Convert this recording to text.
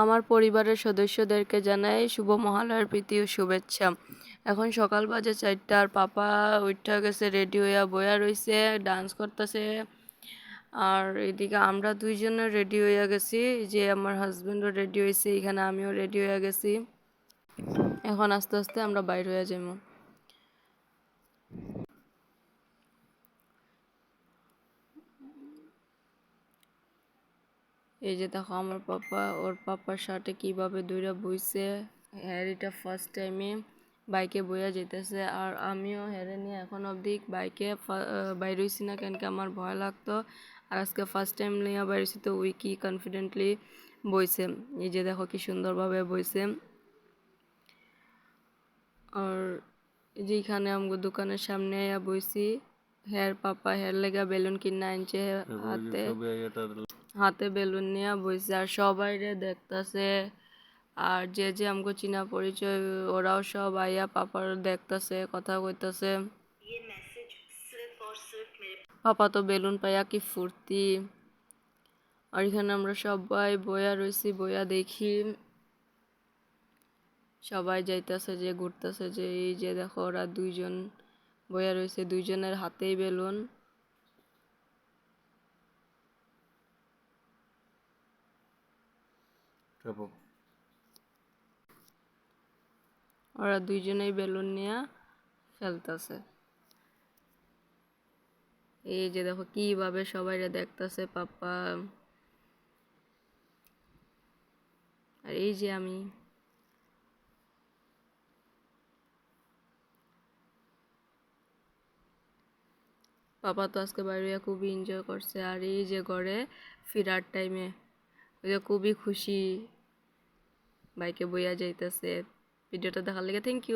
আমার পরিবারের সদস্যদেরকে জানাই শুভ মহালয়ার প্রীতি ও শুভেচ্ছা। এখন সকাল বাজে 4টা আর পাপা উইঠা গেছে, রেডি হইয়া বইয়া রইছে, ডান্স করতেছে। আর এদিকে আমরা দুইজনে রেডি হইয়া গেছি, যে আমার হাজবেন্ডও রেডি হয়েছে, এখানে আমিও রেডি হইয়া গেছি। এখন আস্তে আস্তে আমরা বাইর হইয়া যাবো। এই যে দেখো আমার পাপা, ওর পাপার শার্টে কিভাবে দইরা বইছে। হ্যার এটা ফার্স্ট টাইমে বাইকে বইয়া যেতেছে, আর আমিও হেরে নিয়ে এখন অবধি বাইকে বাইর হইছি না, কেন কি আমার ভয় লাগতো। আর আজকে ফার্স্ট টাইম নিয়ে বাইর হইছি, তো উই কি কনফিডেন্টলি বইছে। এই যে দেখো কি সুন্দরভাবে বইছে। আর যেখানে আমগো দোকানের সামনে আয়া বইছি, হের পাপা হের লেগা বেলুন কিনা আনছে, হাতে হাতে বেলুন নিয়ে বইছে আর সবাই রে দেখতাছে। আর যে যে আমগো চিনা পরিচয় ওরাও সব আইয়া পাপার দেখতাছে, কথা কইতাছে। পাপা তো বেলুন পাইয়া কি ফুর্তি। আর এখানে আমরা সবাই বইয়া রইছি, বইয়া দেখি সবাই যাইতাছে, যে ঘুরতেছে, যে এই যে দেখো ওরা দুইজন বইয়া রয়েছে, দুইজনের হাতেই বেলুন। ওরা দুইজনেই বেলুন নিয়ে খেলতেছে। এই যে দেখো কিভাবে সবাই দেখতেছে পাপা। আর এই যে আমি, পাপা তো আজকে বাইরে খুবই এনজয় করছে। আর এই যে ঘরে ফিরার টাইমে ওই যে খুবই খুশি, বাইকে বইয়া যাইতেছে। ভিডিওটা দেখার লেগে থ্যাংক ইউ।